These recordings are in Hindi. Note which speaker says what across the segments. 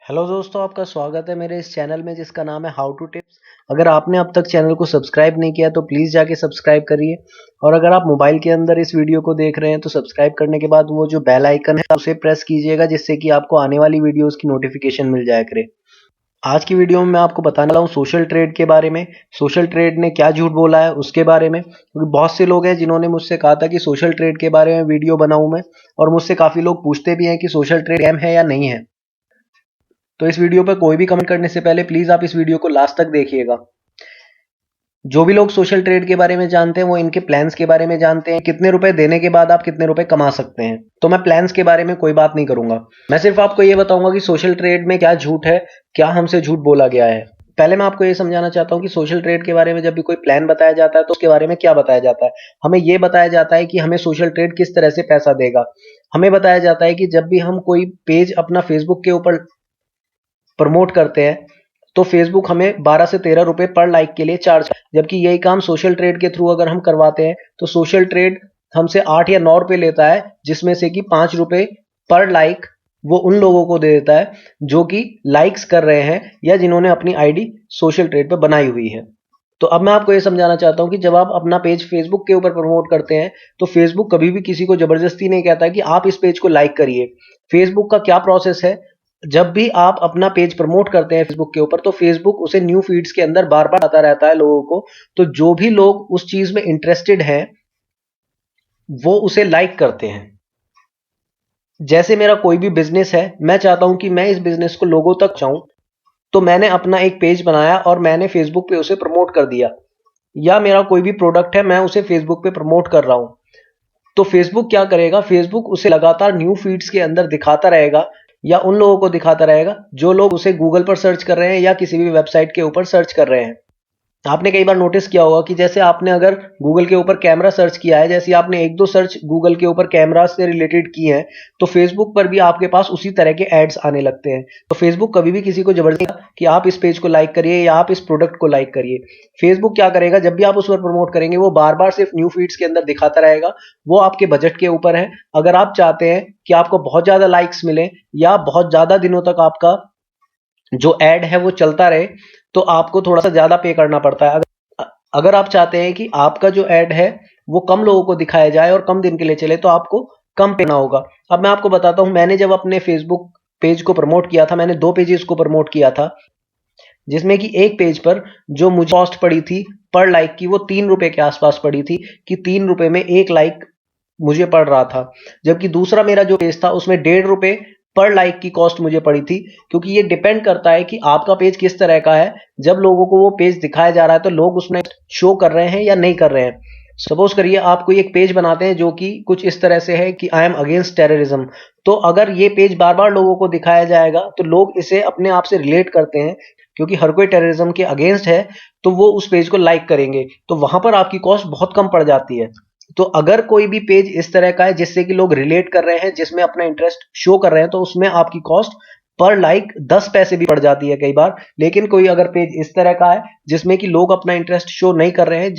Speaker 1: हेलो दोस्तों, आपका स्वागत है मेरे इस चैनल में जिसका नाम है हाउ टू टिप्स। अगर आपने अब तक चैनल को सब्सक्राइब नहीं किया तो प्लीज़ जाके सब्सक्राइब करिए। और अगर आप मोबाइल के अंदर इस वीडियो को देख रहे हैं तो सब्सक्राइब करने के बाद वो जो बेल आइकन है उसे प्रेस कीजिएगा, जिससे कि आपको आने वाली वीडियोस की नोटिफिकेशन मिल जाया करे। आज की वीडियो में मैं आपको बताने वाला हूँ सोशल ट्रेड के बारे में। सोशल ट्रेड ने क्या झूठ बोला है उसके बारे में, क्योंकि बहुत से लोग हैं जिन्होंने मुझसे कहा था कि सोशल ट्रेड के बारे में वीडियो बनाऊं मैं, और मुझसे काफ़ी लोग पूछते भी हैं कि सोशल ट्रेड स्कैम है या नहीं है। तो इस वीडियो पर कोई भी कमेंट करने से पहले प्लीज आप इस वीडियो को लास्ट तक देखिएगा। जो भी लोग सोशल ट्रेड के बारे में जानते हैं वो इनके प्लान्स के बारे में जानते हैं, कितने रुपए देने के बाद आप कितने रुपए कमा सकते हैं। तो मैं प्लान्स के बारे में कोई बात नहीं करूंगा, मैं सिर्फ आपको ये बताऊंगा कि सोशल ट्रेड में क्या झूठ है, क्या हमसे झूठ बोला गया है। पहले मैं आपको ये समझाना चाहता हूँ कि सोशल ट्रेड के बारे में जब भी कोई प्लान बताया जाता है तो उसके बारे में क्या बताया जाता है। हमें यह बताया जाता है कि हमें सोशल ट्रेड किस तरह से पैसा देगा। हमें बताया जाता है कि जब भी हम कोई पेज अपना फेसबुक के ऊपर प्रमोट करते हैं तो फेसबुक हमें 12 से 13 रुपए पर लाइक के लिए चार्ज, जबकि यही काम सोशल ट्रेड के थ्रू अगर हम करवाते हैं तो सोशल ट्रेड हमसे 8 या 9 रुपए लेता है, जिसमें से कि 5 रुपए पर लाइक वो उन लोगों को दे देता है जो कि लाइक्स कर रहे हैं या जिन्होंने अपनी आईडी सोशल ट्रेड पे बनाई हुई है। तो अब मैं आपको ये समझाना चाहता हूं कि जब आप अपना पेज फेसबुक के ऊपर प्रमोट करते हैं तो फेसबुक कभी भी किसी को जबरदस्ती नहीं कहता कि आप इस पेज को लाइक करिए। फेसबुक का क्या प्रोसेस है, जब भी आप अपना पेज प्रमोट करते हैं फेसबुक के ऊपर तो फेसबुक उसे न्यू फीड्स के अंदर बार बार आता रहता है लोगों को। तो जो भी लोग उस चीज में इंटरेस्टेड हैं वो उसे लाइक करते हैं। जैसे मेरा कोई भी बिजनेस है, मैं चाहता हूं कि मैं इस बिजनेस को लोगों तक पहुंचाऊं, तो मैंने अपना एक पेज बनाया और मैंने फेसबुक पे उसे प्रमोट कर दिया। या मेरा कोई भी प्रोडक्ट है, मैं उसे फेसबुक पे प्रमोट कर रहा हूं, तो फेसबुक क्या करेगा, फेसबुक उसे लगातार न्यू फीड्स के अंदर दिखाता रहेगा या उन लोगों को दिखाता रहेगा जो लोग उसे गूगल पर सर्च कर रहे हैं या किसी भी वेबसाइट के ऊपर सर्च कर रहे हैं। आपने कई बार नोटिस किया होगा कि जैसे आपने अगर गूगल के ऊपर कैमरा सर्च किया है, जैसे आपने एक दो सर्च गूगल के ऊपर कैमरा से रिलेटेड की है, तो फेसबुक पर भी आपके पास उसी तरह के एड्स आने लगते हैं। तो फेसबुक कभी भी किसी को जबरदस्ती कि आप इस पेज को लाइक करिए या आप इस प्रोडक्ट को लाइक करिए। फेसबुक क्या करेगा, जब भी आप उस पर प्रमोट करेंगे वो बार बार सिर्फ न्यू फीड्स के अंदर दिखाता रहेगा। वो आपके बजट के ऊपर है। अगर आप चाहते हैं कि आपको बहुत ज्यादा लाइक्स मिले या बहुत ज्यादा दिनों तक आपका जो एड है वो चलता रहे, तो आपको थोड़ा सा ज्यादा पे करना पड़ता है। अगर आप चाहते हैं कि आपका जो एड है वो कम लोगों को दिखाया जाए और कम दिन के लिए चले, तो आपको कम पे करना होगा। अब मैं आपको बताता हूं, मैंने जब अपने फेसबुक पेज को प्रमोट किया था, मैंने 2 पेजेस को प्रमोट किया था, जिसमें कि एक पेज पर जो मुझे कॉस्ट पड़ी थी पर लाइक की वो 3 रुपए के आसपास पड़ी थी, कि 3 रुपए में एक लाइक मुझे पड़ रहा था। जबकि दूसरा मेरा जो पेज था उसमें 1.5 रुपए पर लाइक की कॉस्ट मुझे पड़ी थी, क्योंकि ये डिपेंड करता है कि आपका पेज किस तरह का है। जब लोगों को वो पेज दिखाया जा रहा है तो लोग उसमें शो कर रहे हैं या नहीं कर रहे हैं। सपोज करिए आप कोई एक पेज बनाते हैं जो कि कुछ इस तरह से है कि आई एम अगेंस्ट टेररिज्म, तो अगर ये पेज बार बार लोगों को दिखाया जाएगा तो लोग इसे अपने आप से रिलेट करते हैं, क्योंकि हर कोई टेररिज्म के अगेंस्ट है, तो वो उस पेज को लाइक करेंगे, तो वहां पर आपकी कॉस्ट बहुत कम पड़ जाती है। तो अगर कोई भी पेज इस तरह का है जिससे कि लोग रिलेट कर रहे हैं, जिसमें अपना इंटरेस्ट शो कर रहे हैं, तो उसमें आपकी कॉस्ट पर लाइक 10 पैसे भी पड़ जाती है कई बार। लेकिन कोई अगर पेज इस तरह का है जिसमें कि लोग अपना इंटरेस्ट शो नहीं कर रहे हैं,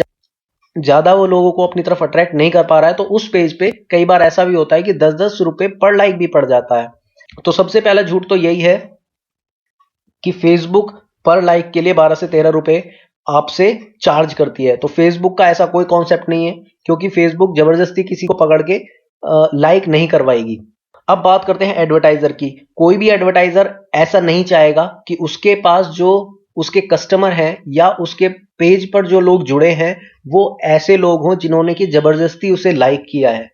Speaker 1: ज्यादा वो लोगों को अपनी तरफ अट्रैक्ट नहीं कर पा रहा है, तो उस पेज पे कई बार ऐसा भी होता है कि 10-10 रुपए पर लाइक भी पड़ जाता है। तो सबसे पहला झूठ तो यही है कि फेसबुक पर लाइक के लिए 12 से 13 रुपए आपसे चार्ज करती है। तो फेसबुक का ऐसा कोई कॉन्सेप्ट नहीं है, क्योंकि फेसबुक जबरदस्ती किसी को पकड़ के लाइक नहीं करवाएगी। अब बात करते हैं एडवर्टाइजर की। कोई भी एडवर्टाइजर ऐसा नहीं चाहेगा कि उसके पास जो उसके कस्टमर हैं या उसके पेज पर जो लोग जुड़े हैं वो ऐसे लोग हों जिन्होंने कि जबरदस्ती उसे लाइक किया है।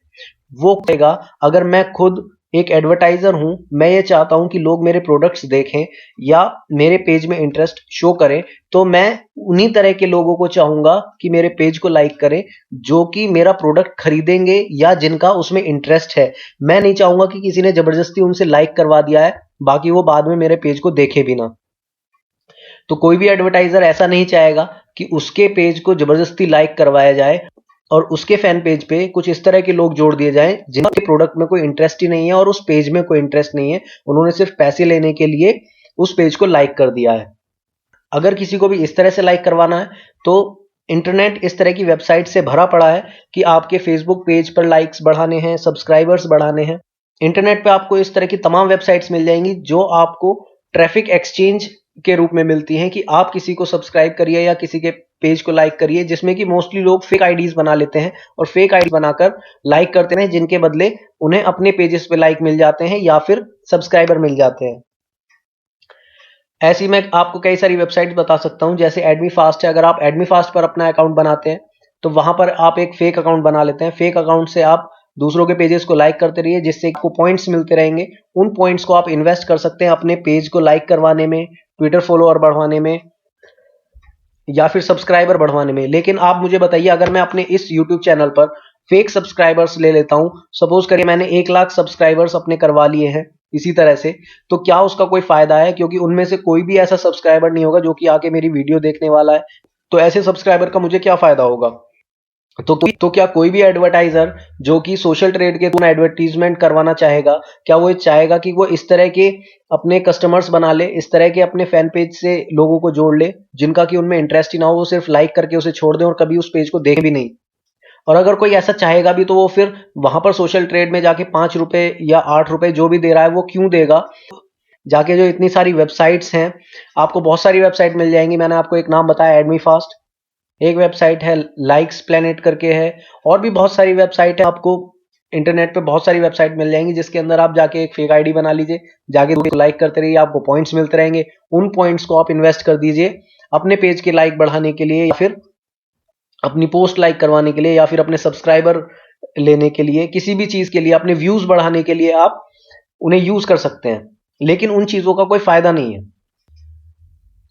Speaker 1: वो कहेगा, अगर मैं खुद एक एडवर्टाइजर हूं, मैं ये चाहता हूं कि लोग मेरे प्रोडक्ट्स देखें या मेरे पेज में इंटरेस्ट शो करें, तो मैं उन्हीं तरह के लोगों को चाहूंगा कि मेरे पेज को लाइक करें जो कि मेरा प्रोडक्ट खरीदेंगे या जिनका उसमें इंटरेस्ट है। मैं नहीं चाहूंगा कि किसी ने जबरदस्ती उनसे लाइक करवा दिया है, बाकी वो बाद में मेरे पेज को देखे भी ना। तो कोई भी एडवर्टाइजर ऐसा नहीं चाहेगा कि उसके पेज को जबरदस्ती लाइक करवाया जाए और उसके फैन पेज पे कुछ इस तरह के लोग जोड़ दिए जाएं जिनके प्रोडक्ट में कोई इंटरेस्ट ही नहीं है और उस पेज में कोई इंटरेस्ट नहीं है, उन्होंने सिर्फ पैसे लेने के लिए उस पेज को लाइक कर दिया है। अगर किसी को भी इस तरह से लाइक करवाना है तो इंटरनेट इस तरह की वेबसाइट से भरा पड़ा है कि आपके फेसबुक पेज पर लाइक्स बढ़ाने हैं, सब्सक्राइबर्स बढ़ाने हैं। इंटरनेट पे आपको इस तरह की तमाम वेबसाइट्स मिल जाएंगी जो आपको ट्रैफिक एक्सचेंज के रूप में मिलती हैं कि आप किसी को सब्सक्राइब करिए या किसी के पेज को लाइक करिए, जिसमें कि मोस्टली लोग फेक आईडीज बना लेते हैं और फेक आईडी बनाकर लाइक करते हैं, जिनके बदले उन्हें अपने पेजेस पे लाइक मिल जाते हैं या फिर सब्सक्राइबर मिल जाते हैं। ऐसी मैं आपको कई सारी वेबसाइट बता सकता हूं, जैसे एडमी फास्ट है। अगर आप एडमी फास्ट पर अपना अकाउंट बनाते हैं तो वहां पर आप एक फेक अकाउंट बना लेते हैं। फेक अकाउंट से आप दूसरों के पेजेस को लाइक करते रहिए, जिससे आपको पॉइंट्स मिलते रहेंगे। उन पॉइंट्स को आप इन्वेस्ट कर सकते हैं अपने पेज को लाइक करवाने में, ट्विटर फॉलोअर बढ़वाने में या फिर सब्सक्राइबर बढ़वाने में। लेकिन आप मुझे बताइए, अगर मैं अपने इस यूट्यूब चैनल पर फेक सब्सक्राइबर्स ले लेता हूं, सपोज करिए मैंने 1 लाख सब्सक्राइबर्स अपने करवा लिए हैं इसी तरह से, तो क्या उसका कोई फायदा है? क्योंकि उनमें से कोई भी ऐसा सब्सक्राइबर नहीं होगा जो कि आके मेरी वीडियो देखने वाला है। तो ऐसे सब्सक्राइबर का मुझे क्या फायदा होगा? तो क्या कोई भी एडवर्टाइजर जो कि सोशल ट्रेड के थ्रू एडवर्टीजमेंट करवाना चाहेगा, क्या वो चाहेगा कि वो इस तरह के अपने कस्टमर्स बना ले, इस तरह के अपने फैन पेज से लोगों को जोड़ ले जिनका कि उनमें इंटरेस्ट ही ना हो, वो सिर्फ लाइक करके उसे छोड़ दें और कभी उस पेज को देखें भी नहीं? और अगर कोई ऐसा चाहेगा भी तो वो फिर वहां पर सोशल ट्रेड में जाके 5 रुपए या 8 रुपए जो भी दे रहा है वो क्यों देगा? जाके जो इतनी सारी वेबसाइट्स हैं, आपको बहुत सारी वेबसाइट मिल जाएंगी। मैंने आपको एक नाम बताया, एडमी फास्ट। एक वेबसाइट है लाइक्स प्लेनेट करके है, और भी बहुत सारी वेबसाइट है। आपको इंटरनेट पे बहुत सारी वेबसाइट मिल जाएंगी जिसके अंदर आप जाके एक फेक आईडी बना लीजिए, जाके लाइक करते रहिए, आपको पॉइंट्स मिलते रहेंगे। उन पॉइंट्स को आप इन्वेस्ट कर दीजिए अपने पेज के लाइक बढ़ाने के लिए, या फिर अपनी पोस्ट लाइक करवाने के लिए, या फिर अपने सब्सक्राइबर लेने के लिए, किसी भी चीज के लिए, अपने व्यूज बढ़ाने के लिए आप उन्हें यूज कर सकते हैं। लेकिन उन चीजों का कोई फायदा नहीं है।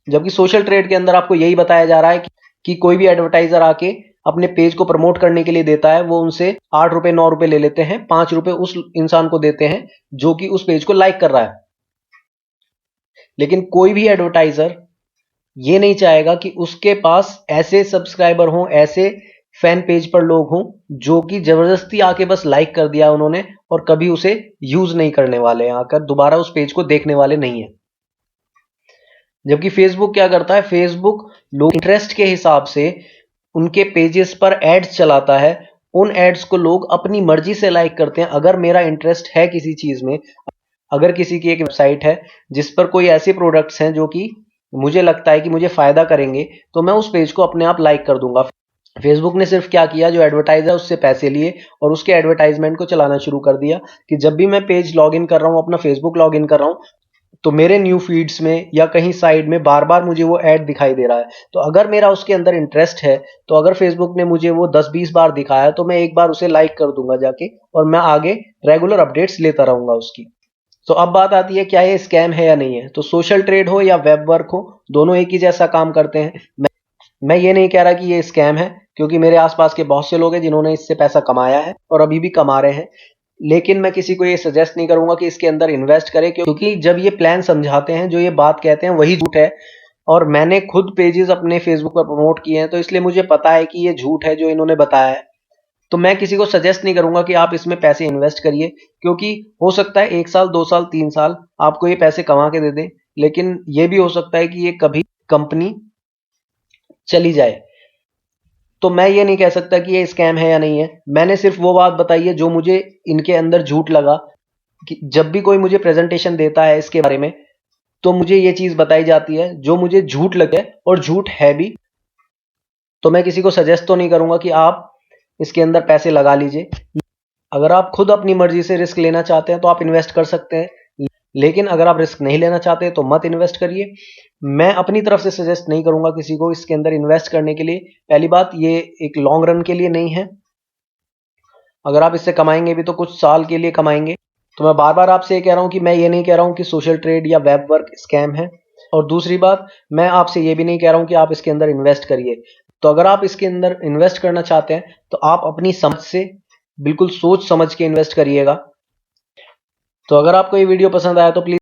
Speaker 1: जबकि सोशल ट्रेड के अंदर आपको यही बताया जा रहा है कि कोई भी एडवर्टाइजर आके अपने पेज को प्रमोट करने के लिए देता है, वो उनसे 8 रुपए 9 रुपए ले लेते हैं, 5 रुपए उस इंसान को देते हैं जो कि उस पेज को लाइक कर रहा है। लेकिन कोई भी एडवर्टाइजर ये नहीं चाहेगा कि उसके पास ऐसे सब्सक्राइबर हों, ऐसे फैन पेज पर लोग हों जो कि जबरदस्ती आके बस लाइक कर दिया उन्होंने और कभी उसे यूज नहीं करने वाले हैं, आकर दोबारा उस पेज को देखने वाले नहीं है। जबकि फेसबुक क्या करता है, फेसबुक लोग इंटरेस्ट के हिसाब से उनके पेजेस पर एड्स चलाता है। उन एड्स को लोग अपनी मर्जी से लाइक करते हैं। अगर मेरा इंटरेस्ट है किसी चीज में, अगर किसी की एक वेबसाइट है जिस पर कोई ऐसे प्रोडक्ट्स हैं जो कि मुझे लगता है कि मुझे फायदा करेंगे, तो मैं उस पेज को अपने आप लाइक कर दूंगा। फेसबुक ने सिर्फ क्या किया, जो एडवर्टाइजर है उससे पैसे लिए और उसके एडवर्टाइजमेंट को चलाना शुरू कर दिया कि जब भी मैं पेज लॉग इन कर रहा हूं, अपना फेसबुक लॉग इन कर रहा हूं, तो मेरे न्यू फीड्स में या कहीं साइड में बार बार मुझे वो ऐड दिखाई दे रहा है। तो अगर मेरा उसके अंदर इंटरेस्ट है, तो अगर फेसबुक ने मुझे वो 10-20 बार दिखाया, तो मैं एक बार उसे लाइक कर दूंगा जाके, और मैं आगे रेगुलर अपडेट्स लेता रहूंगा उसकी। तो अब बात आती है, क्या ये स्कैम है या नहीं है? तो सोशल ट्रेड हो या वेब वर्क हो, दोनों एक ही जैसा काम करते हैं। मैं ये नहीं कह रहा कि ये स्कैम है, क्योंकि मेरे आसपास के बहुत से लोग हैं जिन्होंने इससे पैसा कमाया है और अभी भी कमा रहे हैं। लेकिन मैं किसी को ये सजेस्ट नहीं करूंगा कि इसके अंदर इन्वेस्ट करें, क्योंकि जब ये प्लान समझाते हैं, जो ये बात कहते हैं, वही झूठ है। और मैंने खुद पेजेस अपने फेसबुक पर प्रमोट किए हैं, तो इसलिए मुझे पता है कि ये झूठ है जो इन्होंने बताया है। तो मैं किसी को सजेस्ट नहीं करूंगा कि आप इसमें पैसे इन्वेस्ट करिए, क्योंकि हो सकता है 1 साल 2 साल 3 साल आपको ये पैसे कमा के दे दे, लेकिन ये भी हो सकता है कि ये कभी कंपनी चली जाए। तो मैं ये नहीं कह सकता कि ये स्कैम है या नहीं है। मैंने सिर्फ वो बात बताई है जो मुझे इनके अंदर झूठ लगा, कि जब भी कोई मुझे प्रेजेंटेशन देता है इसके बारे में, तो मुझे ये चीज बताई जाती है जो मुझे झूठ लगे, और झूठ है भी। तो मैं किसी को सजेस्ट तो नहीं करूंगा कि आप इसके अंदर पैसे लगा लीजिए। अगर आप खुद अपनी मर्जी से रिस्क लेना चाहते हैं तो आप इन्वेस्ट कर सकते हैं, लेकिन अगर आप रिस्क नहीं लेना चाहते तो मत इन्वेस्ट करिए। मैं अपनी तरफ से सजेस्ट नहीं करूंगा किसी को इसके अंदर इन्वेस्ट करने के लिए। पहली बात, ये एक लॉन्ग रन के लिए नहीं है। अगर आप इससे कमाएंगे भी तो कुछ साल के लिए कमाएंगे। तो मैं बार बार आपसे ये कह रहा हूं कि मैं ये नहीं कह रहा हूं कि सोशल ट्रेड या वेब वर्क स्कैम है। और दूसरी बात, मैं आपसे ये भी नहीं कह रहा हूं कि आप इसके अंदर इन्वेस्ट करिए। तो अगर आप इसके अंदर इन्वेस्ट करना चाहते हैं तो आप अपनी समझ से, बिल्कुल सोच समझ के इन्वेस्ट करिएगा। तो अगर आपको ये वीडियो पसंद आया तो प्लीज